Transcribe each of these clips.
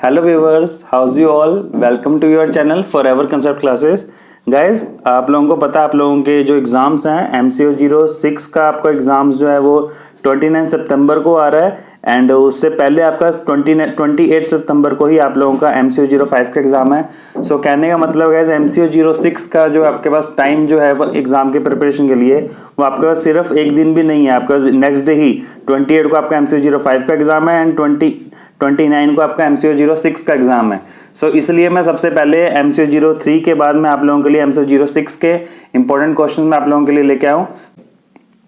Hello viewers, how's you all. Welcome to your channel forever concept classes. Guys, आप लोगों को पता है आप लोगों के जो एग्ज़ाम्स हैं MCO06 का आपका एग्ज़ाम्स जो है वो 29 सितंबर को आ रहा है एंड उससे पहले आपका 28 सितंबर को ही आप लोगों का MCO05 का एग्ज़ाम है। सो कहने का मतलब है MCO06 का जो आपके पास टाइम जो है वो एग्ज़ाम के प्रिपरेशन के लिए वो आपके पास सिर्फ एक दिन भी नहीं है। आपका नेक्स्ट डे ही 28 को आपका MCO05 का एग्ज़ाम है एंड 29 को आपका MCO06 का एग्जाम है। सो इसलिए मैं सबसे पहले MCO03 के बाद में आप लोगों के लिए MCO06 के इंपॉर्टेंट क्वेश्चन मैं आप लोगों के लिए लेके आऊँ।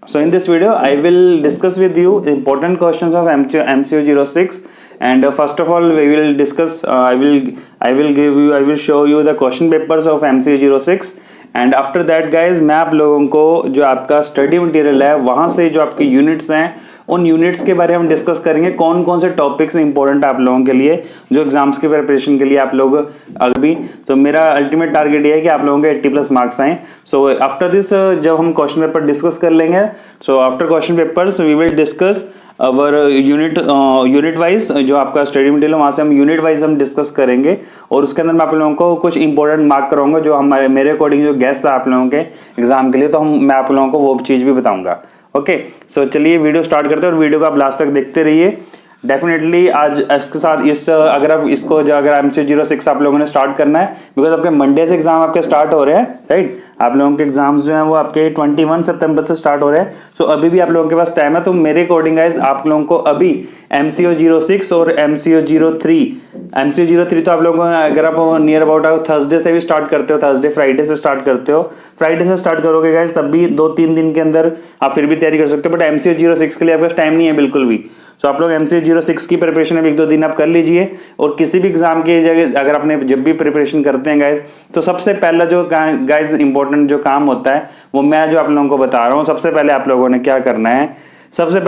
So in this video, I will discuss with you important questions of MCO06, and first of all, we will discuss. I will show you the question papers of MCO06, and after that, guys, मैं आप लोगों को जो आपका study material है वहाँ से जो आपके यूनिट्स हैं उन यूनिट्स के बारे में हम डिस्कस करेंगे। कौन कौन से टॉपिक्स इंपॉर्टेंट आप लोगों के लिए जो एग्जाम्स की प्रिपरेशन के लिए आप लोग अभी। तो मेरा अल्टीमेट टारगेट ये है कि आप लोगों के 80+ मार्क्स आए। सो आफ्टर दिस जब हम क्वेश्चन पेपर डिस्कस कर लेंगे, so after question papers we will discuss our unit wise जो आपका स्टडी मटेरियल वहाँ से हम यूनिट वाइज हम डिस्कस करेंगे और उसके अंदर मैं आप लोगों को कुछ इंपॉर्टेंट मार्क कराऊंगा जो हमारे मेरे अकॉर्डिंग जो गेस्ट है आप लोगों के एग्जाम के लिए, तो मैं आप लोगों को वो चीज़ भी बताऊंगा। ओके, सो चलिए वीडियो स्टार्ट करते हैं और वीडियो को आप लास्ट तक देखते रहिए। डेफिनेटली आज इसके साथ अगर आप इसको अगर MCO06 आप लोगों ने स्टार्ट करना है, बिकॉज आपके मंडे से एग्जाम आपके स्टार्ट हो रहे हैं, राइट। आप लोगों के एग्जाम्स जो हैं वो आपके 21 सितंबर से स्टार्ट हो रहे हैं। सो अभी भी आप लोगों के पास टाइम है। तो मेरे अकॉर्डिंग गाइस आप लोगों को अभी MCO06 और MCO03 तो आप लोगों को अगर आप नियर अबाउट थर्सडे से भी स्टार्ट करते हो, थर्सडे फ्राइडे से स्टार्ट करते हो, फ्राइडे से स्टार्ट करोगे गाइस तब भी 2-3 दिन के अंदर आप फिर भी तैयारी कर सकते हो। बट MCO06 के लिए आपके पास टाइम नहीं है बिल्कुल भी। तो आप लोग MCO06 की प्रिपरेशन अब 1-2 दिन आप कर लीजिए और किसी भी एग्जाम की जगह अगर आपने जब भी प्रिपरेशन करते हैं गाइस, तो सबसे पहला जो गाइस इंपॉर्टेंट जो काम होता है वो मैं जो आप लोगों को बता रहा हूँ। सबसे पहले आप लोगों ने क्या करना है, सबसे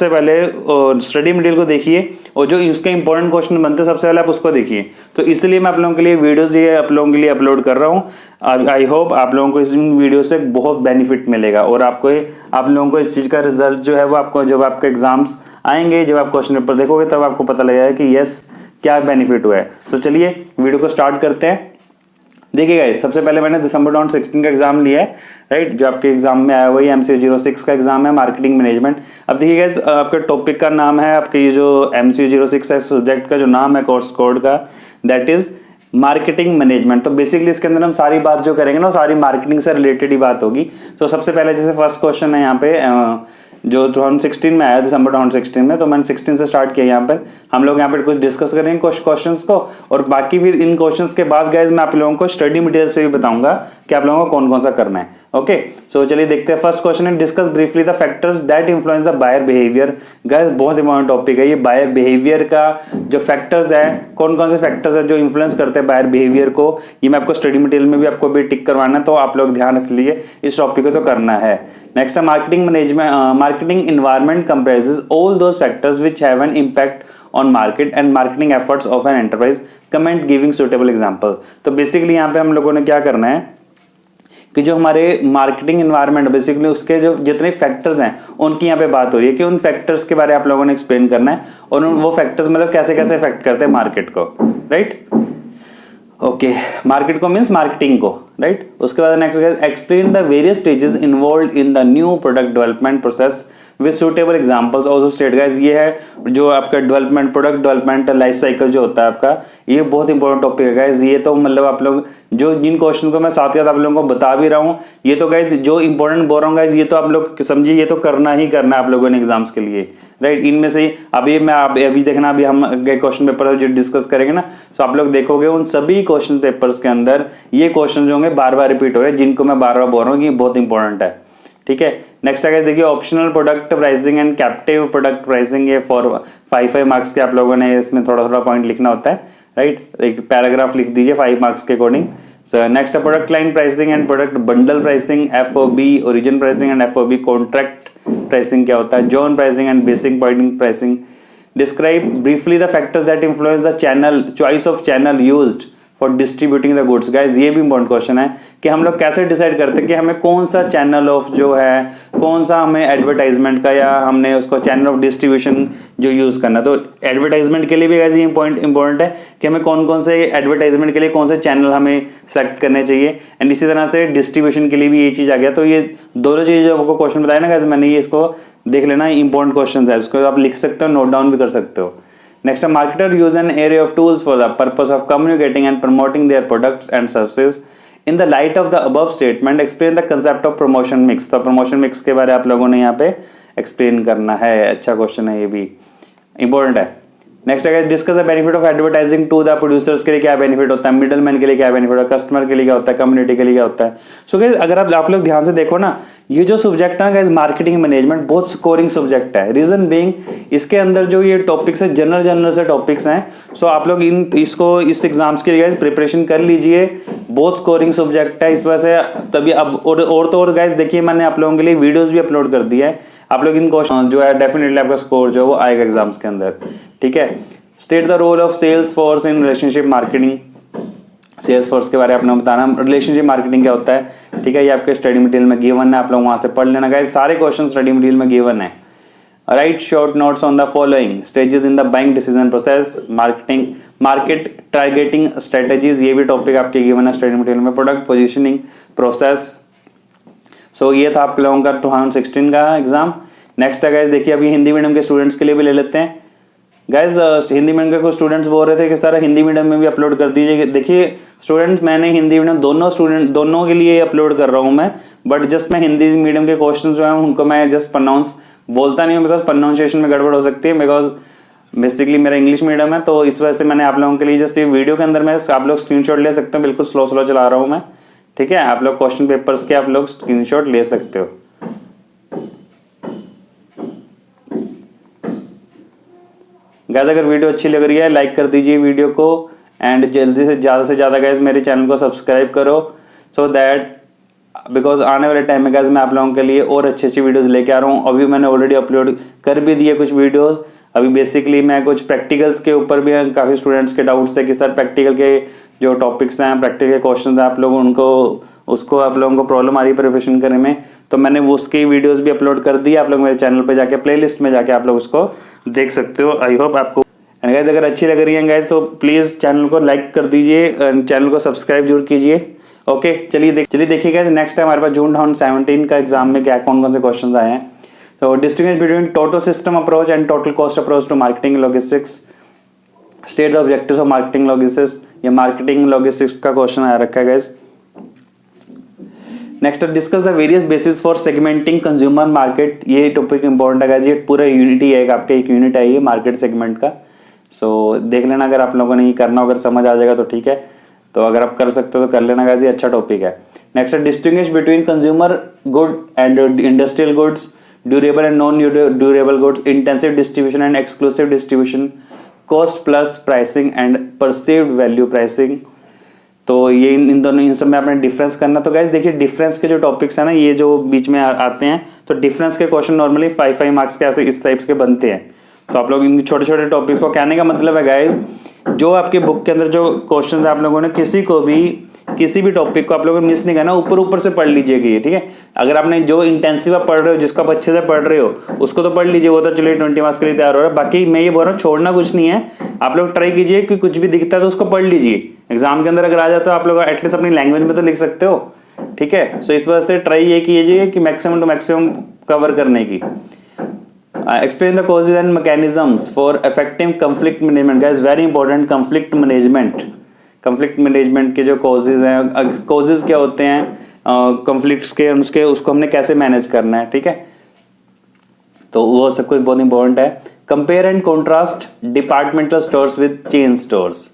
पहले स्टडी मटेरियल को देखिए और जो उसके इंपॉर्टेंट क्वेश्चन बनते हैं सबसे पहले आप उसको देखिए। तो इसलिए मैं आप लोगों के लिए वीडियोस ये आप लोगों के लिए अपलोड कर रहा हूँ। आई होप आप लोगों को इस वीडियो से बहुत बेनिफिट मिलेगा और आप लोगों को इस चीज़ का रिजल्ट जो है वो आपको जब आपके एग्जाम्स आएंगे, जब आप क्वेश्चन पेपर देखोगे तब आपको पता लगेगा कि यस क्या बेनिफिट हुआ है। तो चलिए वीडियो को स्टार्ट करते हैं। देखिए गाइस, सबसे पहले मैंने दिसंबर 2016 का एग्जाम लिया है, राइट। जो आपके एग्जाम में आया वही MCO06 का एग्जाम है, मार्केटिंग मैनेजमेंट। अब देखिए गाइस, आपके टॉपिक का नाम है, आपके ये जो MCO06 है सब्जेक्ट का जो नाम है कोर्स कोड का, दैट इज मार्केटिंग मैनेजमेंट। तो बेसिकली इसके अंदर हम सारी बात जो करेंगे ना सारी मार्केटिंग से रिलेटेड ही बात होगी। तो सबसे पहले जैसे फर्स्ट क्वेश्चन है यहाँ पे जो 2016 में आया, दिसंबर 2016 में, तो मैंने 16 से स्टार्ट किया। यहाँ पर हम लोग यहाँ पर कुछ डिस्कस करेंगे कुछ क्वेश्चंस को और बाकी फिर इन क्वेश्चंस के बाद गाइज मैं आप लोगों को स्टडी मटेरियल से भी बताऊंगा कि आप लोगों को कौन कौन सा करना है। ओके, सो चलिए देखते हैं। फर्स्ट क्वेश्चन है, discuss briefly the factors that influence the buyer behaviour. Guys बहुत इंपॉर्टेंट टॉपिक है ये, बायर बिहेवियर का जो फैक्टर्स है, कौन कौन से फैक्टर्स है जो इन्फ्लुएंस करते हैं बायर बिहेवियर को, ये मैं आपको स्टडी मटेरियल में भी आपको भी टिक करवाना है, तो आप लोग ध्यान रख लीजिए, इस टॉपिक को तो करना है। नेक्स्ट है marketing management. Marketing environment comprises all those factors which have an impact on market and marketing efforts of an enterprise, comment giving suitable example. तो बेसिकली यहाँ पे हम लोगों ने क्या करना है कि जो हमारे मार्केटिंग एनवायरनमेंट बेसिकली उसके जो जितने फैक्टर्स हैं उनकी यहाँ पे बात हो रही है कि उन फैक्टर्स के बारे में आप लोगों ने एक्सप्लेन करना है और वो फैक्टर्स मतलब कैसे कैसे इफेक्ट करते हैं मार्केट को, राइट। ओके, मार्केट को मीन्स मार्केटिंग को, राइट। उसके बाद next, explain the various stages involve in the new product development process with suitable examples also state. Guys ये है जो आपका development product development life cycle जो होता है आपका, ये बहुत इंपॉर्टेंट टॉपिक है गाइस। ये तो मतलब आप लोग जो जिन क्वेश्चन को मैं साथ साथ आप लोगों को बता भी रहा हूँ, ये तो गाइस जो इंपॉर्टेंट बोल रहा हूँ गाइस, ये तो आप लोग समझिए ये तो करना ही करना है आप लोगों ने एग्जाम्स के लिए, राइट। इनमें से अभी देखना, अभी हम क्वेश्चन पेपर जो डिस्कस करेंगे ना, तो आप लोग देखोगे उन सभी क्वेश्चन पेपर्स के अंदर ये क्वेश्चन जो होंगे बार बार रिपीट हो रहे हैं, जिनको मैं बार बार बोल रहा हूँ कि बहुत इंपॉर्टेंट है, ठीक है। नेक्स्ट है देखिए, optional product pricing and captive product pricing, ये फॉर 5 मार्क्स के आप लोगों ने इसमें थोड़ा थोड़ा पॉइंट लिखना होता है, राइट। एक पैराग्राफ लिख दीजिए 5 मार्क्स के अकॉर्डिंग। नेक्स्ट है product line pricing and product bundle pricing, FOB origin pricing and FOB contract pricing क्या होता है, zone pricing and basic pointing pricing. Describe briefly the factors that influence the channel choice of channel used for distributing the goods. Guys ये भी important question है कि हम लोग कैसे डिसाइड करते हैं कि हमें कौन सा चैनल ऑफ जो है कौन सा हमें एडवर्टाइजमेंट का या हमने उसको चैनल ऑफ डिस्ट्रीब्यूशन जो यूज करना। तो एडवर्टाइजमेंट के लिए भी गाइस ये इंपॉर्टेंट है कि हमें कौन कौन से एडवर्टाइजमेंट के लिए कौन से चैनल हमें सेलेक्ट करने चाहिए। एंड इसी तरह से डिस्ट्रीब्यूशन के लिए भी ये चीज आ गया। तो ये दोनों चीज जो आपको क्वेश्चन बताया ना गाइस, मैंने ये इसको देख लेना, इंपॉर्टेंट क्वेश्चन है, इसको आप लिख सकते हो, नोट डाउन भी कर सकते हो। Next, marketer use an array of tools for the purpose of communicating and promoting their products and services. In the light of the above statement explain the concept of promotion mix. तो promotion mix के बारे में आप लोगों ने यहाँ पे explain करना है। अच्छा क्वेश्चन है, ये भी इंपॉर्टेंट है। नेक्स्ट है discuss the benefit of advertising to the producers के लिए क्या बेनिफिट होता है, मिडल मैन के लिए क्या बेनिफिट होता है, कस्टमर के लिए क्या होता है, कम्युनिटी के लिए क्या होता है। सो गाइस अगर आप लोग ध्यान से देखो ना, ये जो सब्जेक्ट है गाइस मार्केटिंग मैनेजमेंट बहुत स्कोरिंग सब्जेक्ट है। रीजन बीइंग इसके अंदर जो ये टॉपिक्स है जनरल से टॉपिक्स हैं। सो आप लोग इस एग्जाम्स के लिए गाइस प्रिपरेशन कर लीजिए, बहुत स्कोरिंग सब्जेक्ट है इस वजह से। तभी अब और गाइस देखिए, मैंने आप लोगों के लिए वीडियोस भी अपलोड कर दिया है। आप लोग इन क्वेश्चन जो है डेफिनेटली आपका स्कोर जो है वो आएगा एग्जाम्स के अंदर, ठीक है। State the role of sales force in relationship marketing. Sales force के बारे में आपने बताना, रिलेशनशिप मार्केटिंग क्या होता है, ठीक है। ये आपके स्टडी मटेरियल में गिवन है, आप लोग वहां से पढ़ लेना गाइस, सारे क्वेश्चन स्टडी मटेरियल में गिवन है। Write short notes on the following stages in the buying decision process, market targeting strategies, ये भी टॉपिक आपके गिवन है स्टडी मटेरियल में। Product positioning process. सो ये था आप लोगों का 2016 का एग्जाम। नेक्स्ट है गाइस देखिए, अभी हिंदी मीडियम के स्टूडेंट्स के लिए भी ले लेते हैं गाइस। हिंदी मीडियम के कुछ स्टूडेंट्स बोल रहे थे कि सर हिंदी मीडियम में भी अपलोड कर दीजिए। देखिए स्टूडेंट्स, मैंने हिंदी मीडियम दोनों के लिए अपलोड कर रहा हूं मैं, बट जस्ट मैं हिंदी मीडियम के क्वेश्चंस जो हैं उनको मैं जस्ट प्रोनाउंस बोलता नहीं हूं, बिकॉज प्रोनाउंसिएशन में गड़बड़ हो सकती है। बिकॉज बेसिकली मेरा इंग्लिश मीडियम है, तो इस वजह से मैंने आप लोगों के लिए जस्ट ये वीडियो के अंदर में आप लोग स्क्रीनशॉट ले सकते हो, बिल्कुल स्लो चला रहा हूँ मैं, ठीक है। आप लोग क्वेश्चन पेपर्स के आप लोग स्क्रीनशॉट ले सकते हो। गाइस अगर वीडियो अच्छी लग रही है लाइक कर दीजिए वीडियो को, एंड जल्दी से ज़्यादा गाइस मेरे चैनल को सब्सक्राइब करो, सो दैट बिकॉज आने वाले टाइम में गाइस मैं आप लोगों के लिए और अच्छी वीडियोस लेके आ रहा हूँ। अभी मैंने ऑलरेडी अपलोड कर भी दिए कुछ वीडियोस। अभी बेसिकली मैं कुछ प्रैक्टिकल्स के ऊपर भी काफ़ी स्टूडेंट्स के डाउट्स थे कि सर प्रैक्टिकल के जो टॉपिक्स हैं, प्रैक्टिकल के क्वेश्चन हैं, आप लोग उसको आप लोगों को प्रॉब्लम आ रही है प्रिपरेशन करने में, तो मैंने वो उसकी वीडियोस भी अपलोड कर दी। आप लोग मेरे चैनल पे जाके प्लेलिस्ट में जाके आप लोग उसको देख सकते हो। आई होप आपको एंड गाइस अगर अच्छी लग रही है गाइस तो प्लीज़ चैनल को लाइक कर दीजिए एंड चैनल को सब्सक्राइब जरूर कीजिए। ओके चलिए देखिए गाइस, नेक्स्ट टाइम हमारे पास जून 2017 का एग्जाम में क्या कौन से क्वेश्चन आए हैं। तो distinguish between total system approach and total cost approach to marketing logistics, state the objectives of marketing logistics. ये मार्केटिंग लॉजिस्टिक्स का क्वेश्चन आ रखा है guys. Next discuss the various basis for segmenting consumer market. ये topic important है guys, ये पूरा unit ही है, आपका एक यूनिट है ये मार्केट सेगमेंट का। सो देख लेना, अगर आप लोगों ने ये करना, अगर समझ आ जाएगा तो ठीक है, तो अगर आप कर सकते हो तो कर लेना गाइस, ये अच्छा टॉपिक है। Next distinguish between consumer good and industrial goods, durable and non durable goods, intensive distribution and exclusive distribution, cost plus pricing and perceived value pricing. तो ये इन सब में आपने डिफरेंस करना। तो गाइस देखिए डिफरेंस के जो टॉपिक्स हैं ना, ये जो बीच में आते हैं, तो डिफरेंस के क्वेश्चन नॉर्मली 5 मार्क्स के ऐसे इस टाइप्स के बनते हैं। तो आप लोग इन छोटे टॉपिक्स को, कहने का मतलब है गाइस, जो आपके बुक के अंदर जो क्वेश्चन आप लोगों ने किसी भी टॉपिक को आप लोगों ने मिस नहीं करना, ऊपर से पढ़ लीजिएगा, ठीक है। अगर आपने जो इंटेंसिव आप पढ़ रहे हो, जिसको आप अच्छे से पढ़ रहे हो, उसको तो पढ़ लीजिए, वो तो चलिए 20 मार्क्स के लिए तैयार हो रहा है। बाकी मैं ये बोल रहा हूँ छोड़ना कुछ नहीं है, आप लोग ट्राई कीजिए कि कुछ भी दिखता है तो उसको पढ़ लीजिए। एग्जाम के अंदर अगर आ जाता है आप लोग एटलीस्ट अपनी लैंग्वेज में तो लिख सकते हो, ठीक है। सो इस वजह से ट्राई ये कीजिए कि मैक्सिमम टू मैक्सिमम कवर करने की। Explain the causes and mechanisms for effective conflict management. Guys very important, conflict management के जो कॉजेज हैं, कॉजेज क्या होते हैं कंफ्लिक्ट्स के, उसको हमने कैसे मैनेज करना है, ठीक है। तो वो सब कुछ बहुत इंपॉर्टेंट है। Compare and contrast departmental stores with chain stores,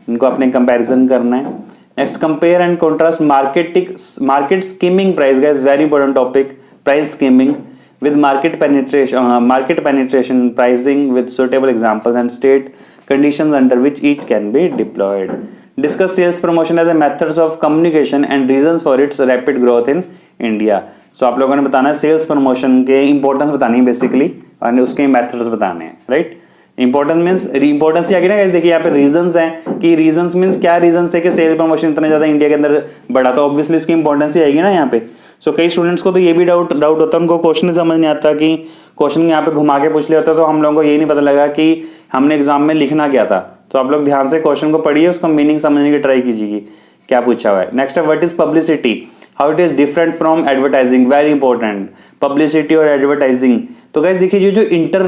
इनको अपने कंपैरिजन करना है। Next compare and contrast market skimming price. Guys very important topic, price skimming with market penetration pricing with suitable examples and state conditions under which each can be deployed. Discuss sales promotion as a methods of communication and reasons for its rapid growth in India. So आप लोगों ने बताना है sales promotion के importance बतानी है basically, और उसके मेथड्स बताने हैं, राइट। इंपॉर्टेंस ही आगे ना, देखिए यहाँ पे रीजंस हैं कि रीजंस मींस क्या रीजंस थे कि सेल्स प्रमोशन इतना ज्यादा इंडिया के अंदर बढ़ा, तो ऑब्वियसली इसकी इंपॉर्टेंस ही आएगी ना यहाँ पे। सो कई स्टूडेंट्स को तो ये भी डाउट होता है, उनको क्वेश्चन समझ नहीं आता कि क्वेश्चन यहाँ पे घुमा के पूछ लिया होता, तो हम लोगों को ये नहीं पता लगा कि हमने एग्जाम में लिखना क्या था। तो आप लोग ध्यान से क्वेश्चन को पढ़िए, उसका मीनिंग समझने की ट्राई कीजिए क्या पूछा हुआ है। नेक्स्ट है what is publicity, how it is different from advertising, very important. Publicity और एडवर्टाइजिंग, तो गाइस देखिए जो इंटर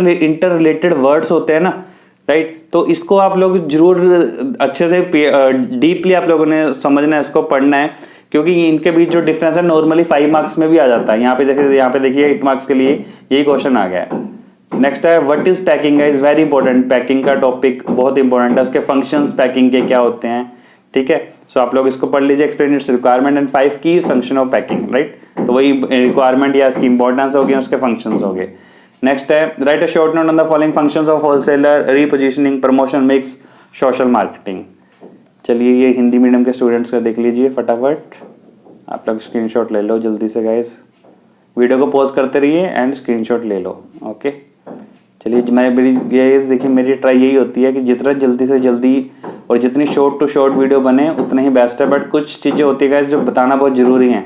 रिलेटेड वर्ड्स होते हैं ना, राइट, तो इसको आप लोग जरूर अच्छे से डीपली आप लोगों ने समझना है, इसको पढ़ना है, क्योंकि इनके बीच जो डिफरेंस है नॉर्मली 5 मार्क्स में भी आ जाता है। यहाँ पे देखिए 8 मार्क्स के लिए यही क्वेश्चन आ गया है। नेक्स्ट है what is packing, is very important. Packing का टॉपिक बहुत इंपॉर्टेंट है, उसके फंक्शंस पैकिंग के क्या होते हैं, ठीक है। सो आप लोग इसको पढ़ लीजिए, एक्सप्लेन इट्स रिक्वायरमेंट एंड 5 की फंक्शन ऑफ पैकिंग, राइट। तो वही रिक्वायरमेंट या इसकी इंपॉर्टेंस हो गई, उसके फंक्शंस हो गए। नेक्स्ट है right a short note on the following functions of wholesaler, repositioning, promotion, mix, social marketing. चलिए ये हिंदी मीडियम के स्टूडेंट्स का देख लीजिए फटाफट, आप लोग स्क्रीनशॉट ले लो जल्दी से गाइस, वीडियो को पॉज करते रहिए एंड स्क्रीनशॉट ले लो, ओके। चलिए देखिए मेरी ट्राई यही होती है कि जितना जल्दी से जल्दी और जितनी शॉर्ट टू शॉर्ट वीडियो बने उतना ही बेस्ट है, बट कुछ चीज़ें होती है गाइस जो बताना बहुत ज़रूरी हैं,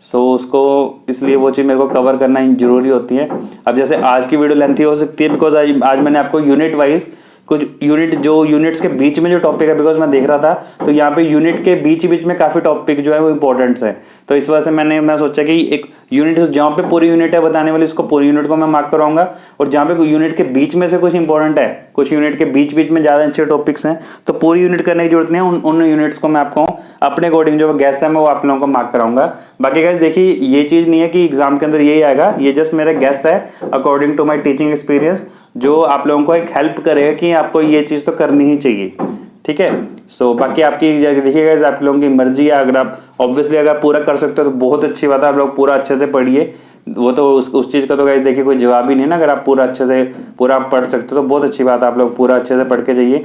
सो उसको इसलिए वो चीज़ मेरे को कवर करना जरूरी होती है। अब जैसे आज की वीडियो लेंथी हो सकती है बिकॉज आज मैंने आपको यूनिट वाइज कुछ यूनिट्स के बीच में जो टॉपिक है, बिकॉज मैं देख रहा था तो यहाँ पे यूनिट के बीच में काफी टॉपिक जो है वो इंपॉर्टेंट्स है, तो इस वजह से मैं सोचा कि एक यूनिट जहाँ पे पूरी यूनिट है बताने वाली, उसको पूरी यूनिट को मैं मार्क कराऊंगा, और जहाँ पे यूनिट के बीच में से कुछ इंपॉर्टेंट है, कुछ यूनिट के बीच में ज्यादा अच्छे टॉपिक्स हैं, तो पूरी यूनिट करने की जरूरत नहीं है, उन यूनिट्स को मैं आपको अपने अकॉर्डिंग जो गैस है मैं वो आप लोगों को मार्क कराऊंगा। बाकी गाइस देखिए ये चीज नहीं है कि एग्जाम के अंदर यही आएगा, ये जस्ट मेरा गैस है according to my teaching experience, जो आप लोगों को एक हेल्प करेगा कि आपको ये चीज तो करनी ही चाहिए, ठीक है। सो बाकी आपकी देखिएगा आप लोगों की मर्जी है, अगर आप ऑब्वियसली अगर पूरा कर सकते हो तो बहुत अच्छी बात है, आप लोग पूरा अच्छे से पढ़िए, वो तो उस चीज का तो गाइस देखिए कोई जवाब ही नहीं ना, अगर आप पूरा अच्छे से पूरा पढ़ सकते हो तो बहुत अच्छी बात है, आप लोग पूरा अच्छे से पढ़ के जाइए।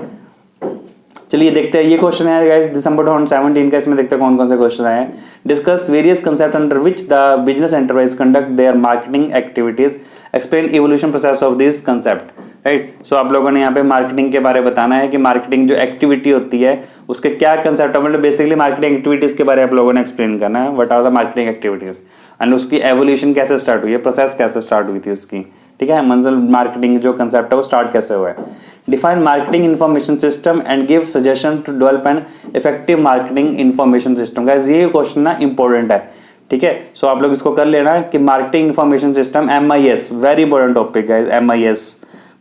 चलिए देखते हैं ये क्वेश्चन है गाइस दिसंबर 2017 का, इसमें देखते हैं कौन कौन से क्वेश्चन आए हैं। Discuss various concept under which the business enterprise conduct their marketing activities, explain evolution process of this concept, right. So आप लोगों ने यहाँ पे मार्केटिंग के बारे में बताना है कि मार्केटिंग जो एक्टिविटी होती है उसके क्या कंसेप्ट है, मतलब बेसिकली मार्केटिंग एक्टिविटीज के बारे में आप लोगों ने एक्सप्लेन करना है, what are the marketing activities and उसकी एवोल्यूशन कैसे स्टार्ट हुई है, प्रोसेस कैसे स्टार्ट हुई थी उसकी, ठीक है। मतलब मार्केटिंग जो कंसेप्ट है वो स्टार्ट कैसे हुआ है। Define marketing information system and give suggestion to develop an effective marketing information system. Guys ये क्वेश्चन ना इंपॉर्टेंट है, ठीक है। सो आप लोग इसको कर लेना कि marketing information system MIS, very important topic guys, MIS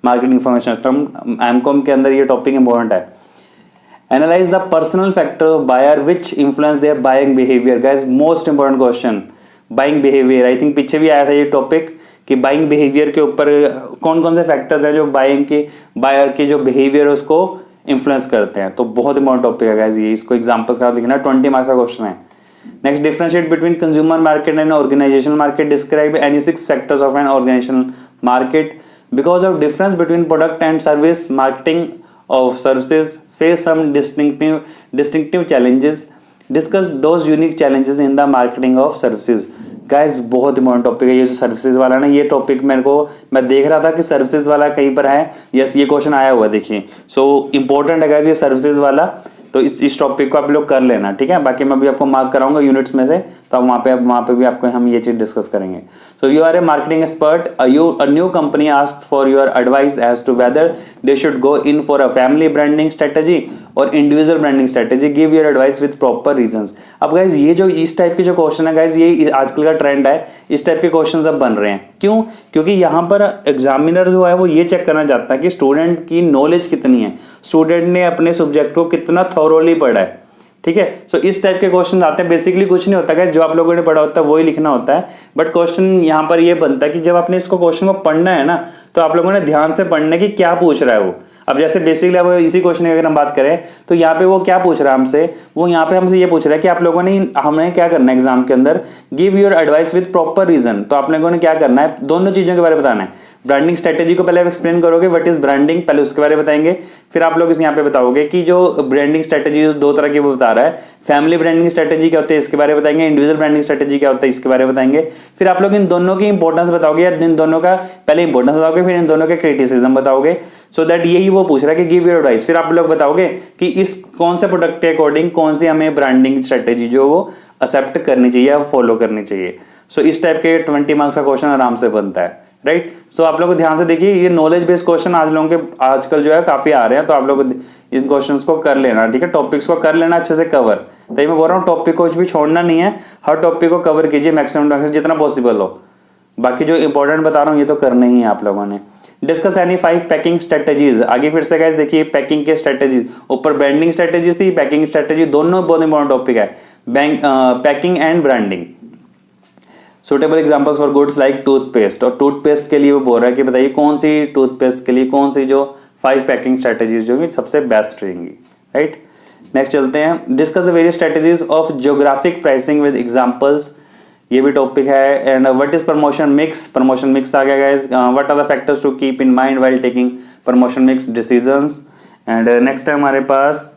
marketing information system, MCom के अंदर ये टॉपिक इंपॉर्टेंट है। Analyse the personal factor of buyer which influence their buying behaviour. Guys most important question, buying behaviour, I think पीछे भी आया था ये topic कि बाइंग बिहेवियर के ऊपर कौन कौन से फैक्टर्स हैं जो बायर के जो बिहेवियर है उसको इन्फ्लुएंस करते हैं, तो बहुत इंपॉर्टेंट टॉपिक है गाइस ये, इसको एग्जांपल्स का लिखना, 20 मार्क्स का क्वेश्चन है। Next, differentiate between consumer market and organisational market, describe any 6 factors of an organisational market, because of difference between product and service, marketing of services face some distinctive challenges, discuss those unique challenges in the marketing of services. Guys बहुत important topic है ये जो services वाला ना, ये topic मैं देख रहा था कि सर्विसेज वाला कहीं पर है, यस ये क्वेश्चन आया हुआ देखिए, सो इंपॉर्टेंट है गाइस ये सर्विसेज वाला, तो इस टॉपिक को आप लोग कर लेना, ठीक है। बाकी मैं भी आपको मार्क कराऊंगा यूनिट्स में से, तो आप वहाँ पे भी आपको हम ये चीज डिस्कस करेंगे। So you are a marketing expert, a new company asked for your advice as to whether they should go in for a family branding strategy और individual branding strategy, give your advice with proper reasons. अब guys ये जो इस type के जो question है guys, ये आजकल का ट्रेंड है, इस टाइप के क्वेश्चन अब बन रहे हैं, क्यों? क्योंकि यहाँ पर एग्जामिनर जो है वो ये चेक करना चाहता है कि स्टूडेंट की नॉलेज कितनी है, स्टूडेंट ने अपने सब्जेक्ट को कितना थॉरोली पढ़ा है, ठीक है। सो इस टाइप के क्वेश्चन आते हैं, बेसिकली कुछ नहीं होता है, जो आप लोगों ने पढ़ा होता है वही लिखना होता है, बट क्वेश्चन यहाँ पर ये बनता है कि जब आपने इसको क्वेश्चन को पढ़ना है ना, तो आप लोगों ने ध्यान से पढ़ना है कि क्या पूछ रहा है वो। अब जैसे बेसिकली अब इसी क्वेश्चन की अगर हम बात करें तो यहाँ पे वो क्या पूछ रहा है हमसे, वो यहाँ पे हमसे ये पूछ रहा है कि आप लोगों ने हमें क्या करना है एग्जाम के अंदर, give your advice with proper reason. तो आप लोगों ने क्या करना है, दोनों चीजों के बारे में बताना है। ब्रांडिंग स्ट्रेटेजी को पहले आप एक्सप्लेन करोगे, व्हाट इज ब्रांडिंग, पहले उसके बारे में बताएंगे, फिर आप लोग इस यहाँ पे बताओगे कि जो ब्रांडिंग स्ट्रेटेजी दो तरह की वो बता रहा है, फैमिली ब्रांडिंग स्ट्रेटेजी क्या होती है इसके बारे में बताएंगे, इंडिविजुअल ब्रांडिंग स्ट्रेटेजी क्या होता है इसके बारे में बताएंगे, फिर आप लोग इन दोनों की इंपॉर्टेंस बताओगे, या इन दोनों का पहले इंपॉर्टेंस बताओगे, फिर इन दोनों के क्रिटिसिज्म बताओगे, सो दैट यही वो पूछ रहा है कि गिव योर एडवाइस। फिर आप लोग बताओगे कि इस कौन से प्रोडक्ट के अकॉर्डिंग कौन सी हमें ब्रांडिंग स्ट्रेटेजी जो वो एक्सेप्ट करनी चाहिए या फॉलो करनी चाहिए। सो इस टाइप के 20 मार्क्स का क्वेश्चन आराम से बनता है, राइट। सो आप लोग को ध्यान से देखिए, ये नॉलेज बेस्ड क्वेश्चन आज लोगों के आजकल जो है काफी आ रहे हैं, तो आप लोग इन क्वेश्चंस को कर लेना, ठीक है, टॉपिक्स को कर लेना अच्छे से कवर। तो मैं बोल रहा हूँ टॉपिक को कुछ भी छोड़ना नहीं है, हर टॉपिक को कवर कीजिए मैक्सिमम जितना पॉसिबल हो। बाकी जो इंपॉर्टेंट बता रहा हूँ ये तो करना ही है आप लोगों ने। Discuss any 5 packing strategies. आगे फिर से गाइस देखिए पैकिंग के स्ट्रेटेजीज, ऊपर ब्रांडिंग स्ट्रेटेजीज थी, पैकिंग स्ट्रेटेजी, दोनों बहुत इंपॉर्टेंट टॉपिक है, packing and branding. Suitable examples for goods like toothpaste, और टूथपेस्ट के लिए वो बोल रहा है कि बताइए कौन सी टूथपेस्ट के लिए कौन सी जो 5 पैकिंग स्ट्रेटेजीज जो सबसे बेस्ट रहेंगी, राइट। नेक्स्ट चलते हैं, discuss the various strategies of geographic pricing with examples, ये भी टॉपिक है। And what is promotion mix, promotion mix आ गया guys, what are the factors to keep in mind while taking promotion mix decisions. And next है हमारे पास,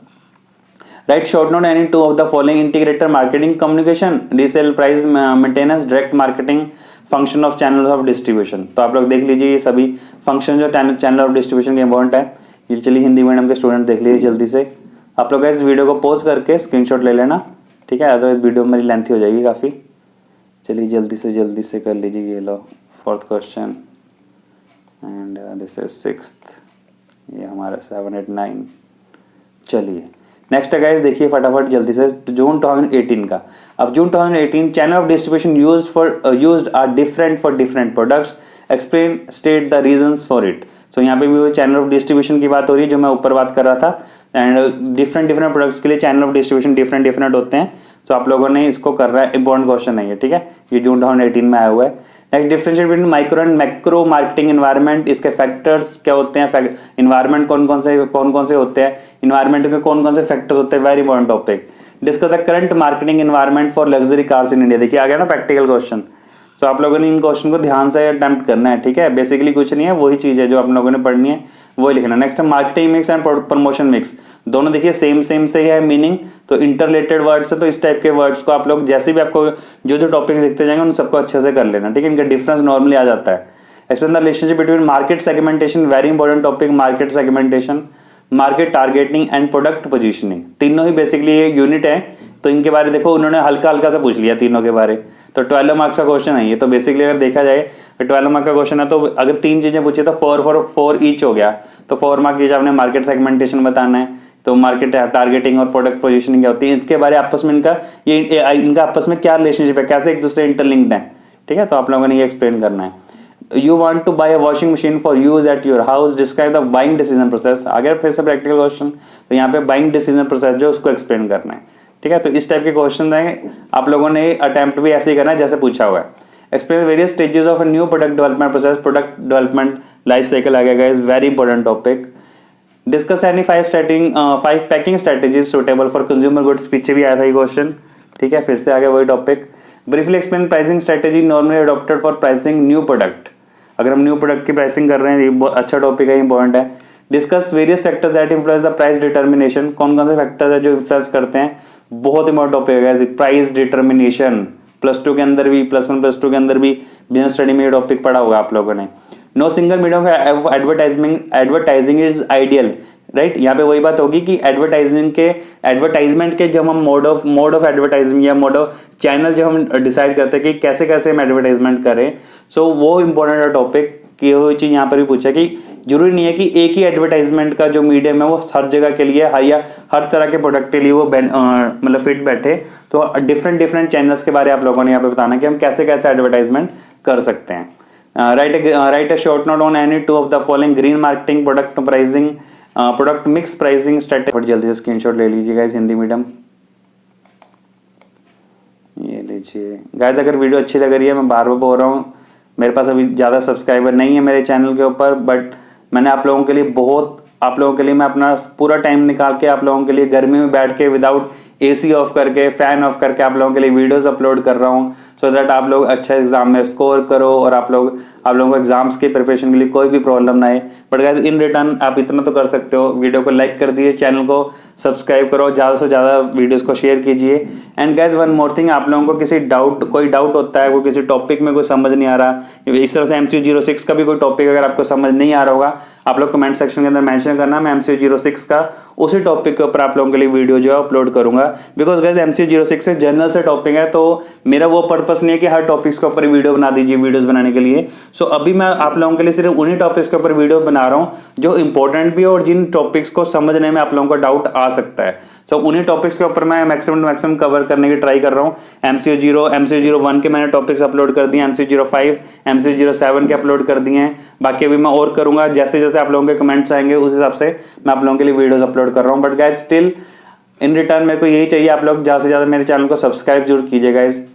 write short note any 2 of the following, integrator marketing communication, resale price maintenance, direct marketing, function of channel of distribution. तो आप लोग देख लीजिए ये सभी फंक्शन जो चैनल ऑफ डिस्ट्रीब्यूशन के इंपॉर्टेंट है। ये चलिए हिंदी मीडियम के स्टूडेंट देख लीजिए जल्दी से, आप लोग इस वीडियो को पॉज करके स्क्रीनशॉट ले लेना, ठीक है, अदरवाइज वीडियो मेरी लेंथी हो जाएगी काफ़ी। चलिए जल्दी से कर लीजिए, ये लो 4th question and this is 6th, ये हमारा 7, 8, 9। चलिए नेक्स्ट है गाइस, देखिए फटाफट जल्दी से, जून 2018 का। अब June 2018 channel of distribution used are different for different products, explain state the reasons for it. तो यहाँ पे भी वो चैनल ऑफ डिस्ट्रीब्यूशन की बात हो रही है जो मैं ऊपर बात कर रहा था, एंड डिफरेंट प्रोडक्ट्स के लिए चैनल ऑफ डिस्ट्रीब्यूशन डिफरेंट होते हैं। तो आप लोगों ने इसको कर रहा है, इंपॉर्टेंट क्वेश्चन है ये, ठीक है, ये जून 2018 में आया हुआ है। Next, differentiate between micro and macro marketing environment, इसके फैक्टर्स क्या होते हैं, एनवायरनमेंट कौन कौन से होते हैं, एनवायरनमेंट के कौन से फैक्टर्स होते हैं, very important topic. Discuss the current marketing environment for luxury cars in India, देखिए आ गया ना प्रैक्टिकल क्वेश्चन। तो आप लोगों ने इन क्वेश्चन को ध्यान से अटेम्प्ट करना है, ठीक है, बेसिकली कुछ नहीं है, वही चीज है जो आप लोगों ने पढ़नी है वही लिखना। नेक्स्ट है marketing mix and promotion mix, दोनों देखिए सेम से ही है मीनिंग, तो इंटरलेटेड वर्ड्स है, तो इस टाइप के वर्ड्स को आप लोग जैसे भी आपको जो टॉपिक्स दिखते जाएंगे उन सबको अच्छे से कर लेना, ठीक है, इनका डिफरेंस नॉर्मली आ जाता है। Explain the relationship between market segmentation, very important topic, market segmentation, market targeting and product positioning, तीनों ही बेसिकली ये यूनिट है, तो इनके बारे देखो उन्होंने हल्का से पूछ लिया तीनों के बारे, तो 12 मार्क्स का क्वेश्चन है ये। तो बेसिकली अगर देखा जाए 12 मार्क का क्वेश्चन है, तो अगर 3 चीजें पूछी तो 4 ईच हो गया, तो 4 मार्क ईच आपने मार्केट सेगमेंटेशन बताना है, तो मार्केट टारगेटिंग और प्रोडक्ट पोजीशनिंग क्या होती है, इसके बारे आपस में इनका आपस में क्या रिलेशनशिप है, कैसे एक दूसरे इंटरलिंक्ड है, ठीक है, तो आप लोगों ने ये एक्सप्लेन करना है। You want to buy a washing machine for use at your house, describe the buying decision process। अगर फिर से प्रैक्टिकल क्वेश्चन, तो यहाँ पे बाइंग डिसीजन प्रोसेस जो उसको एक्सप्लेन करना है, ठीक है, तो इस टाइप के क्वेश्चन हैं, आप लोगों ने अटेम्प्ट भी ऐसे ही करना है जैसे पूछा हुआ है। Explain various stages of a new product development process, product development life cycle आ गया, is very important topic. Discuss any 5 packing strategies suitable for consumer goods, पीछे भी आया था ये क्वेश्चन, ठीक है, फिर से आ गया वही topic. Briefly explain pricing strategy normally adopted for pricing new product, अगर हम न्यू प्रोडक्ट की प्राइसिंग कर रहे हैं, ये बहुत अच्छा टॉपिक है, इंपॉर्टेंट है। Discuss various factors that influence the price determination, कौन से फैक्टर्स है जो इन्फ्लुएंस करते हैं, बहुत इंपॉर्टेंट टॉपिक है। प्राइस डिटर्मिनेशन +2 के अंदर भी, +1 +2 के अंदर भी बिजनेस स्टडी में ये टॉपिक पढ़ा होगा आप लोगों ने। No single medium of advertising is ideal, right, यहाँ पे वही बात होगी कि एडवर्टाइजमेंट के जब हम मोड ऑफ एडवर्टाइजमेंट या मोड ऑफ चैनल जब हम डिसाइड करते हैं कि कैसे हम एडवर्टाइजमेंट करें, सो वो इंपॉर्टेंट है टॉपिक कि वो चीज़ यहाँ पर भी पूछा कि जरूरी नहीं है कि एक ही एडवर्टाइजमेंट का जो मीडियम है वो हर जगह के लिए या हर तरह के प्रोडक्ट के लिए वो मतलब फिट बैठे, तो डिफरेंट चैनल्स के बारे आप लोगों ने यहाँ पे बताना कि हम कैसे एडवर्टाइजमेंट कर सकते हैं। Right a short note on any 2 of the following, green marketing, product pricing, product mix pricing strategy. जल्दी से स्क्रीनशॉट ले लीजिए गाइस, हिंदी मीडियम ये लीजिए गाइस। अगर वीडियो अच्छी लग रही है, मैं बार बार बोल रहा हूँ, मेरे पास अभी ज़्यादा सब्सक्राइबर नहीं है मेरे चैनल के ऊपर, बट मैंने आप लोगों के लिए मैं अपना पूरा टाइम निकाल के आप लोगों के लिए गर्मी में बैठ के विदाउट AC ऑफ करके, फैन ऑफ करके आप लोगों के लिए वीडियोस अपलोड कर रहा हूँ, सो दैट आप लोग अच्छा एग्जाम में स्कोर करो और आप लोग आप लोगों को एग्जाम्स के प्रिपरेशन के लिए कोई भी प्रॉब्लम ना आए। बट गाइस इन रिटर्न आप इतना तो कर सकते हो, वीडियो को लाइक कर दिए, चैनल को सब्सक्राइब करो, ज़्यादा से ज़्यादा वीडियोस को शेयर कीजिए। And guys one more thing, आप लोगों को कोई डाउट होता है, कोई किसी टॉपिक में कोई समझ नहीं आ रहा, इस तरह से MCQ06 का भी कोई टॉपिक अगर आपको समझ नहीं आ रहा होगा, आप लोग कमेंट सेक्शन के अंदर मेंशन करना, मैं MCQ06 का उसी टॉपिक के ऊपर आप लोगों के लिए वीडियो जो है अपलोड करूंगा। बिकॉज गाइस MCQ06 से जनरल से टॉपिक है, तो मेरा वो पर्पस नहीं है कि हर टॉपिक्स के ऊपर वीडियो बना दीजिए वीडियोस बनाने के लिए। सो अभी मैं आप लोगों के लिए सिर्फ उन्हीं टॉपिक्स के ऊपर वीडियो बना रहा हूँ जो इंपॉर्टेंट भी है और जिन टॉपिक्स को समझने में आप लोगों को डाउट आ सकता है। तो उन्हीं टॉपिक्स के ऊपर मैं मैक्सिमम टू मैक्सिमम कवर करने की ट्राई कर रहा हूँ। MCQ01 के मैंने टॉपिक्स अपलोड कर दिए, MCQ05 MCQ07 के अपलोड कर दिए हैं, बाकी अभी मैं और करूंगा। जैसे जैसे आप लोगों के कमेंट्स आएंगे उस हिसाब से मैं आप लोगों के लिए वीडियोस अपलोड कर रहा हूँ। But guys still in return मेरे को यही चाहिए, आप लोग ज़्यादा से ज़्यादा मेरे चैनल को सब्सक्राइब जरूर कीजिएगा, इस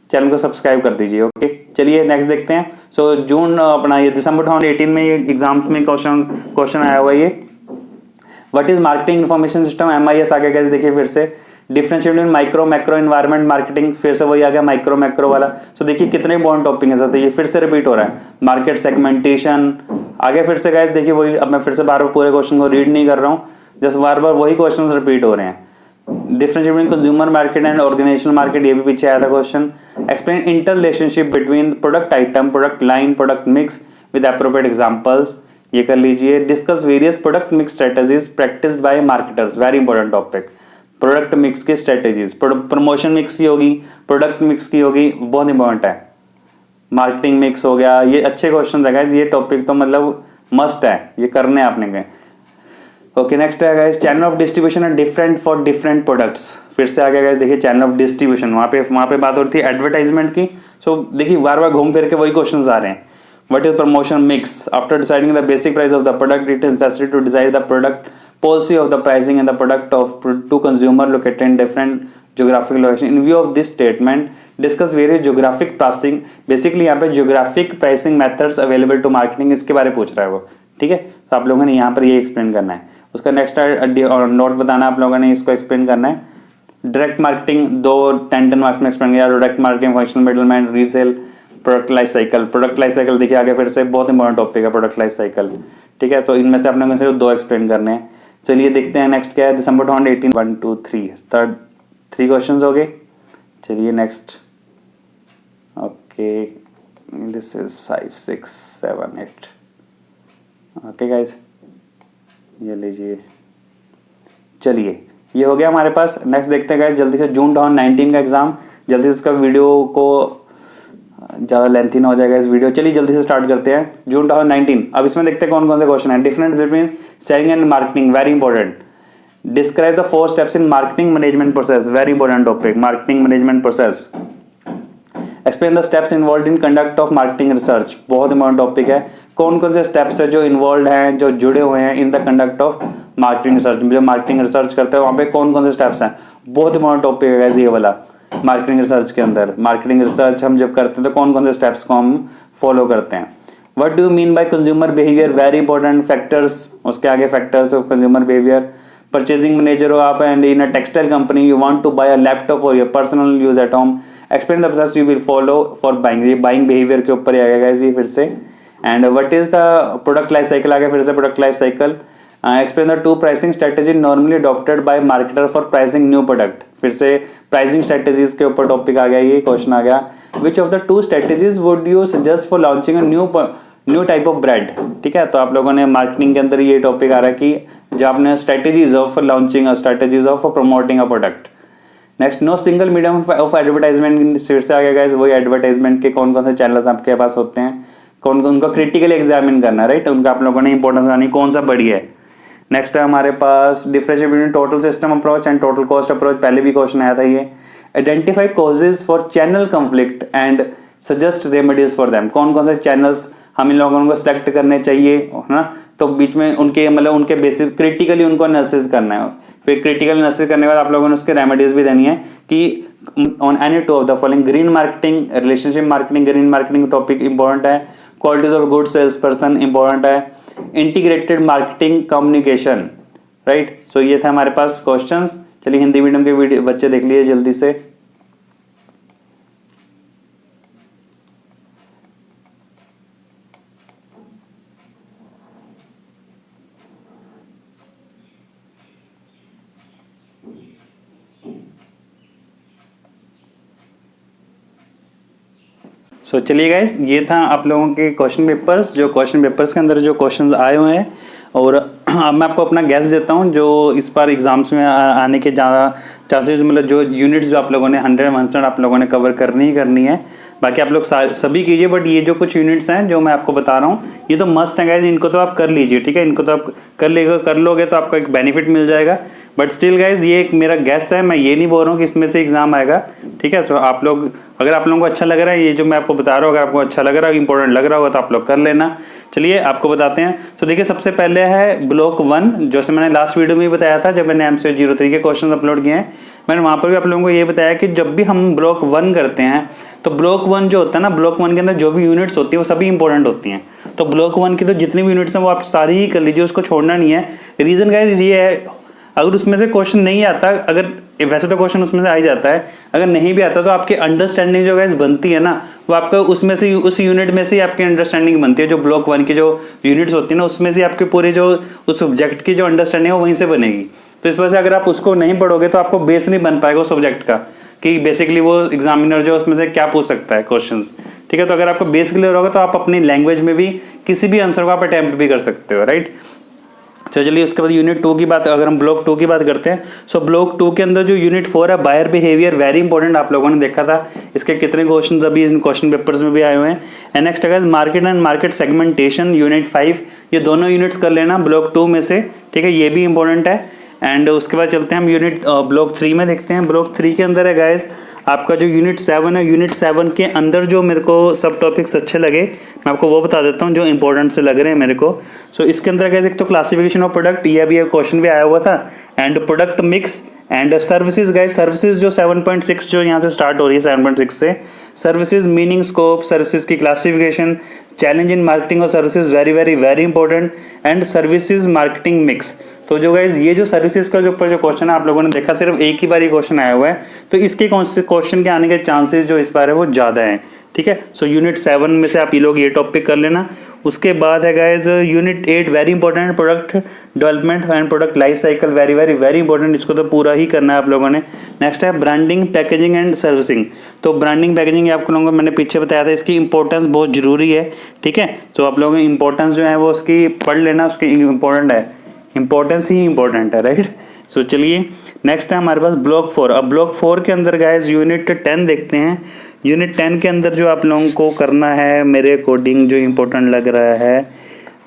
चैनल को सब्सक्राइब कर दीजिए। ओके चलिए नेक्स्ट देखते हैं। सो जून अपना ये दिसंबर 2018 में ये एग्जाम्स में क्वेश्चन आया हुआ है ये, what is marketing information system, MIS आ गया गाइस। देखिए फिर से डिफरेंशिएट इन माइक्रो मैक्रो एनवायरनमेंट मार्केटिंग, फिर से वही आ गया माइक्रो मैक्रो वाला। सो देखिए कितने इंपॉर्टेंट टॉपिक है सर, ये फिर से रिपीट हो रहा है। मार्केट सेगमेंटेशन आ गया फिर से गाइस, देखिए वही। अब मैं फिर से बार बार पूरे क्वेश्चन को रीड नहीं कर रहा हूँ, जस्ट बार बार वही क्वेश्चन रिपीट हो रहे हैं। Differentiate between consumer market and organisational market, ये भी पीछे आया था question. Explain inter relationship between product item, product line, product mix with appropriate examples, ये कर लीजिए। Discuss various product mix strategies practised by marketers, very important topic. Product mix की strategies, promotion mix की होगी, प्रोडक्ट मिक्स की होगी, बहुत important है। मार्केटिंग मिक्स हो गया, ये अच्छे क्वेश्चन है गाइस, ये टॉपिक तो मतलब मस्ट है, ये करने आपने गए। ओके नेक्स्ट है गाइस, चैनल ऑफ डिस्ट्रीब्यूशन है डिफरेंट फॉर डिफरेंट प्रोडक्ट्स, फिर से आ गया गाइस। देखिए चैनल ऑफ डिस्ट्रीब्यूशन, वहाँ पे बात हो रही थी एडवर्टाइजमेंट की। सो देखिए बार बार घूम फिर के वही क्वेश्चन आ रहे हैं। What is promotion mix? After deciding the basic price of the product, it is necessary to decide the product policy of the pricing and the product of to consumer located in different geographic location. In view of this statement, discuss various geographic pricing. Basically यहाँ पे geographic pricing methods available to marketing, इसके बारे में पूछ रहा है वो, ठीक है। तो आप लोगों ने यहाँ पर ये एक्सप्लेन करना है। उसका नेक्स्ट नोट बताना आप लोगों ने, इसको एक्सप्लेन करना है। डायरेक्ट मार्केटिंग 10 मार्क्स में एक्सप्लेन किया। Direct marketing, functional middleman, resale, product life cycle. Product life cycle देखिए आगे फिर से बहुत इंपॉर्टेंट टॉपिक है प्रोडक्ट लाइफ साइकिल, ठीक है। तो इनमें से आपने सिर्फ 2 एक्सप्लेन करने हैं। चलिए देखते हैं नेक्स्ट क्या है। दिसंबर 2018 1 2 3 3 क्वेश्चंस हो गए। चलिए next, okay this is 5 6 7 8। Okay guys ये लीजिए, चलिए ये हो गया हमारे पास। नेक्स्ट देखते हैं गाइस जल्दी से, जून 2019 का एग्जाम, जल्दी से उसका वीडियो को ज़्यादा लेंथी ना हो जाएगा इस वीडियो। चलिए जल्दी से स्टार्ट करते हैं। जून 2019, अब इसमें देखते हैं कौन कौन से क्वेश्चन है। Difference between selling and marketing, very important. Describe the 4 steps in marketing management process, very important topic, marketing management process. Explain the steps involve in conduct of marketing research, बहुत इंपॉर्टेंट टॉपिक है। कौन कौन से steps है जो involve हैं, जो जुड़े हुए हैं in the conduct of marketing research, जो मार्केटिंग रिसर्च करते हैं वहाँ पे कौन कौन से स्टेप्स हैं, बहुत इंपॉर्टेंट टॉपिक है ये वाला। मार्केटिंग रिसर्च के अंदर, मार्केटिंग रिसर्च हम जब करते हैं तो कौन कौन से स्टेप्स को हम फॉलो करते हैं। What do you mean by consumer behaviour, very important factors, उसके आगे factors of consumer behaviour. Purchasing manager हो आप and in a textile company, you want to buy a laptop for your personal use at home, explain the process you will follow for buying, ये buying behaviour के ऊपर आएगा ये फिर से। And what is the product life cycle, आगे फिर से product life cycle. Explain the 2 pricing strategy normally adopted by marketer for pricing new product, फिर से प्राइसिंग स्ट्रेटेजीज के ऊपर टॉपिक आ गया, ये क्वेश्चन आ गया। Which of the 2 strategies would you suggest for launching a new type of bread, ठीक है। तो आप लोगों ने मार्केटिंग के अंदर ये टॉपिक आ रहा है कि जो आपने strategies of launching, strategies of promoting a product. Next, no single medium of advertisement, फिर से आ गया गाइस वही एडवर्टाइजमेंट के कौन कौन से चैनल्स आपके पास होते हैं, कौन उनका क्रिटिकली एग्जामिन करना, राइट, उनका आप लोगों ने इंपॉर्टेंस आनी कौन सा बढ़िया है। नेक्स्ट है हमारे पास differentiate between total system approach and total cost approach, पहले भी क्वेश्चन आया था ये। Identify causes for channel conflict and suggest remedies for them, कौन कौन से चैनल्स हम इन लोगों को सिलेक्ट करने चाहिए, है ना। तो बीच में उनके मतलब उनके बेसिक क्रिटिकली उनको एनालिसिस करना है, फिर क्रिटिकल एनालिसिस करने के बाद आप लोगों ने उसके रेमेडीज भी देनी है कि on any 2 of the following, green marketing, relationship marketing, green marketing topic important है। Qualities of good sales person important है। Integrated marketing communication, right. So ये था हमारे पास क्वेश्चंस। चलिए हिंदी मीडियम के वीडियो बच्चे देख लिए जल्दी से। सो चलिए गाइस, ये था आप लोगों के क्वेश्चन पेपर्स, जो क्वेश्चन पेपर्स के अंदर जो क्वेश्चंस आए हुए हैं। और अब मैं आपको अपना गैस देता हूँ जो इस बार एग्जाम्स में आने के ज़्यादा चांसेस, मतलब जो यूनिट्स जो आप लोगों ने 100 आप लोगों ने कवर करनी ही करनी है। बाकी आप लोग सभी कीजिए, बट ये जो कुछ यूनिट्स हैं जो मैं आपको बता रहा हूँ ये तो मस्ट है गाइस, इनको तो आप कर लीजिए, ठीक है। इनको तो आप कर लोगे तो आपको एक बेनिफिट मिल जाएगा। बट स्टिल गाइज ये एक मेरा गेस है, मैं ये नहीं बोल रहा हूँ कि इसमें से एग्जाम आएगा, ठीक है। तो आप लोग, अगर आप लोगों को अच्छा लग रहा है ये जो मैं आपको बता रहा हूँ, अगर आपको अच्छा लग रहा है, इंपॉर्टेंट लग रहा होगा तो आप लोग कर लेना। चलिए आपको बताते हैं। तो देखिए सबसे पहले है ब्लॉक 1, जैसे मैंने लास्ट वीडियो में बताया था जब मैंने MCQ 03 के क्वेश्चन अपलोड किए हैं, मैंने वहाँ पर भी आप लोगों को ये बताया कि जब भी हम ब्लॉक 1 करते हैं तो ब्लॉक 1 जो होता है ना, ब्लॉक 1 के अंदर जो भी यूनिट्स होती है वो सभी इंपॉर्टेंट होती हैं। तो ब्लॉक 1 की तो जितनी भी यूनिट्स हैं वो आप सारी ही कर लीजिए, उसको छोड़ना नहीं है। रीजन गाइस ये है, अगर उसमें से क्वेश्चन नहीं आता, अगर वैसे तो क्वेश्चन उसमें से आ ही जाता है, अगर नहीं भी आता तो आपकी अंडरस्टैंडिंग जो गाइस बनती है ना, वो आपका उसमें से, उस यूनिट में से आपकी अंडरस्टैंडिंग बनती है। जो ब्लॉक 1 की जो यूनिट्स होती है ना, उसमें से आपके पूरे जो उस सब्जेक्ट की जो अंडरस्टैंडिंग है वहीं से बनेगी। तो इस वजह से अगर आप उसको नहीं पढ़ोगे तो आपको बेस नहीं बन पाएगा उस सब्जेक्ट का, कि बेसिकली वो एग्जामिनर जो उसमें से क्या पूछ सकता है क्वेश्चंस, ठीक है। तो अगर आपको बेस क्लियर होगा तो आप अपनी लैंग्वेज में भी किसी भी आंसर को आप अटेम्प्ट भी कर सकते हो, राइट। तो चलिए उसके बाद यूनिट 2 की बात, अगर हम ब्लॉक 2 की बात करते हैं, सो ब्लॉक 2 के अंदर जो यूनिट 4 है, बायर बिहेवियर, वेरी इंपॉर्टेंट, आप लोगों ने देखा था इसके कितने क्वेश्चंस अभी इन क्वेश्चन पेपर्स में भी आए हुए हैं। एंड नेक्स्ट है market and market segmentation, unit 5, ये दोनों यूनिट्स कर लेना ब्लॉक 2 में से, ठीक है, ये भी इंपॉर्टेंट है। एंड उसके बाद चलते हैं हम यूनिट ब्लॉक 3 में देखते हैं। ब्लॉक 3 के अंदर है गाइस आपका जो यूनिट 7 है, यूनिट 7 के अंदर जो मेरे को सब टॉपिक्स अच्छे लगे मैं आपको वो बता देता हूँ जो इंपॉर्टेंट से लग रहे हैं मेरे को। सो इसके अंदर गाइस एक तो क्लासिफिकेशन ऑफ प्रोडक्ट, ये भी एक क्वेश्चन भी आया हुआ था, and product mix and services guys, services जो 7.6 जो यहाँ से स्टार्ट हो रही है 7.6 से, सर्विसेज मीनिंग, स्कोप, सर्विसेज की क्लासिफिकेशन, चैलेंज इन मार्केटिंग और services, very very very important, and services marketing mix. तो जो गाइज ये जो सर्विसेज का जो ऊपर जो क्वेश्चन है आप लोगों ने देखा, सिर्फ एक ही बार ये क्वेश्चन आया हुआ है, तो इसके क्वेश्चन के आने के चांसेस जो इस बार है वो ज़्यादा हैं, ठीक है। सो यूनिट 7 में से आप ये लोग ये टॉपिक कर लेना। उसके बाद है guys unit 8, very important, product development and product life cycle, very very very important, इसको तो पूरा ही करना है आप लोगों ने। नेक्स्ट है ब्रांडिंग, पैकेजिंग एंड सर्विसिंग। तो ब्रांडिंग पैकेजिंग आप लोगों को मैंने पीछे बताया था, इसकी इंपॉर्टेंस बहुत जरूरी है, ठीक है। तो आप लोगों की इंपॉर्टेंस जो है वो उसकी पढ़ लेना, उसकी इंपॉर्टेंट है, इंपॉर्टेंस ही इंपॉर्टेंट है, राइट। सो चलिए नेक्स्ट है हमारे पास ब्लॉक 4। अब ब्लॉक 4 के अंदर गाइस यूनिट 10 देखते हैं। यूनिट 10 के अंदर जो आप लोगों को करना है मेरे अकॉर्डिंग जो इंपॉर्टेंट लग रहा है,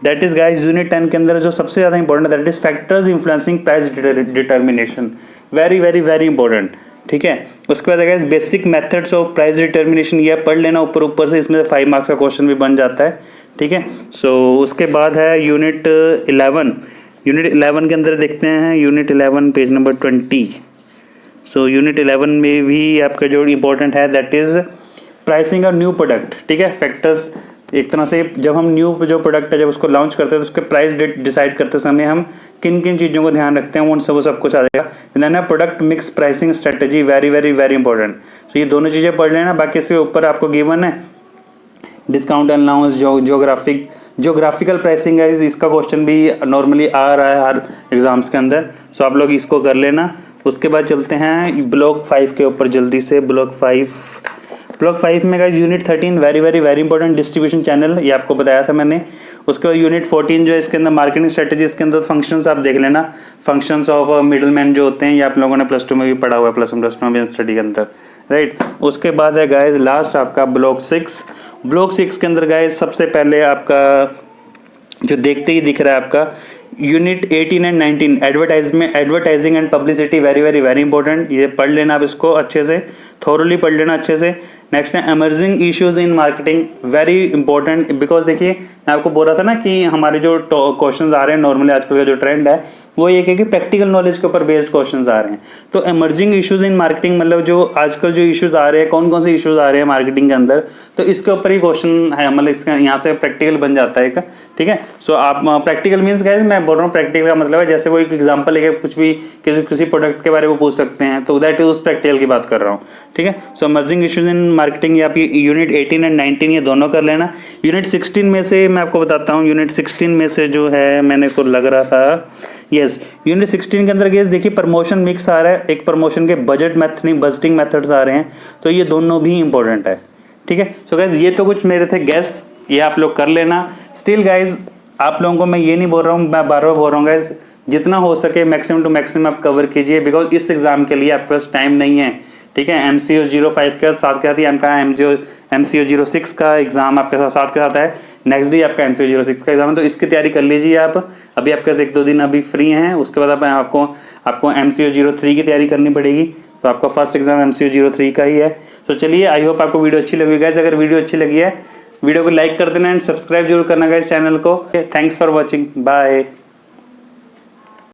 दैट इज गाइस यूनिट 10 के अंदर जो सबसे ज़्यादा important, that is factors influencing price determination, very very very important, ठीक है। उसके बाद guys basic methods of price determination, ये पढ़ लेना ऊपर ऊपर से, इसमें 5 मार्क्स का क्वेश्चन भी बन जाता है, ठीक है। सो उसके बाद है यूनिट 11। यूनिट 11 के अंदर देखते हैं, unit 11 page number 20। So unit 11 में भी आपका जो इम्पोर्टेंट है दैट इज प्राइसिंग और न्यू प्रोडक्ट, ठीक है। फैक्टर्स, एक तरह से जब हम न्यू जो प्रोडक्ट है जब उसको लॉन्च करते हैं तो उसके प्राइस डिसाइड करते समय हम किन किन चीज़ों को ध्यान रखते हैं वो सब कुछ आ जाएगा। देन है product mix pricing strategy, very very very important. So ये दोनों चीज़ें पढ़ लेना। बाकी इसके ऊपर आपको गिवन है डिस्काउंट अलाउंस, जोग्राफिकल प्राइसिंग है, इसका क्वेश्चन भी नॉर्मली आ रहा है हर एग्जाम्स के अंदर, सो आप लोग इसको कर लेना। उसके बाद चलते हैं ब्लॉक 5 के ऊपर जल्दी से। ब्लॉक 5 में guys unit 13, very very very important, distribution channel, ये आपको बताया था मैंने। उसके बाद यूनिट 14 जो है इसके अंदर मार्केटिंग स्ट्रेटेजी, इसके अंदर फंक्शंस आप देख लेना, फंक्शंस ऑफ मिडल मैन जो होते हैं, ये आप लोगों ने प्लस 2 में भी पढ़ा हुआ है, प्लस 1 में स्टडी के अंदर, राइट। उसके बाद है गाइस लास्ट आपका ब्लॉक 6। ब्लॉक 6 के अंदर गाइस सबसे पहले आपका जो देखते ही दिख रहा है आपका unit 18 and 19, advertising and publicity, very very very important, ये पढ़ लेना आप इसको अच्छे से, थोरली पढ़ लेना अच्छे से। नेक्स्ट है emerging issues in marketing, very important, because देखिए मैं आपको बोल रहा था ना कि हमारे जो क्वेश्चंस आ रहे हैं नॉर्मली आजकल का जो ट्रेंड है वो ये है कि प्रैक्टिकल नॉलेज के ऊपर बेस्ड क्वेश्चंस आ रहे हैं। तो एमर्जिंग इश्यूज इन मार्केटिंग मतलब जो आजकल जो इश्यूज आ रहे हैं, कौन कौन से इश्यूज आ रहे हैं मार्केटिंग के अंदर, तो इसके ऊपर ही क्वेश्चन है, मतलब इसका यहाँ से प्रैक्टिकल बन जाता है, ठीक है। सो आप प्रैक्टिकल मीन्स गाइस मैं बोल रहा हूँ प्रैक्टिकल का मतलब है जैसे वो एक एग्जाम्पल लेके कुछ भी किसी प्रोडक्ट के बारे में पूछ सकते हैं, तो दैट इज उस प्रैक्टिकल की बात कर रहा हूँ, ठीक है। सो एमर्जिंग इश्यूज इन मार्केटिंग, या यूनिट 18 एंड 19 ये दोनों कर लेना। यूनिट 16 में से मैं आपको बताता हूँ, यूनिट 16 में से जो है मैंने को लग रहा था, यस, यूनिट 16 के अंदर गेस देखिए प्रमोशन मिक्स आ रहा है, एक प्रमोशन के बजटिंग मेथड्स आ रहे हैं, तो ये दोनों भी इंपॉर्टेंट है, ठीक है। सो गाइज ये तो कुछ मेरे थे गेस, ये आप लोग कर लेना। स्टिल गाइज आप लोगों को मैं ये नहीं बोल रहा हूँ, मैं बार बार बोल रहा हूँ गाइज, जितना हो सके मैक्सिमम टू मैक्सिमम आप कवर कीजिए, बिकॉज इस एग्जाम के लिए आपके पास टाइम नहीं है, ठीक है। MCO 05 के साथ के साथ ही आपका MCO 06 का एग्जाम आपके साथ के साथ है, नेक्स्ट डे आपका MCO 06 का एग्जाम है, तो इसकी तैयारी कर लीजिए आप। अभी आपके पास 1-2 दिन अभी फ्री हैं, उसके बाद आपको MCO 03 की तैयारी करनी पड़ेगी, तो आपका फर्स्ट एग्जाम MCO 03 का ही है। तो चलिए, आई होप आपको वीडियो अच्छी लगी गाइस। अगर वीडियो अच्छी लगी है, वीडियो को लाइक कर देना एंड सब्सक्राइब जरूर करना गाइस चैनल को। Thanks for watching, bye.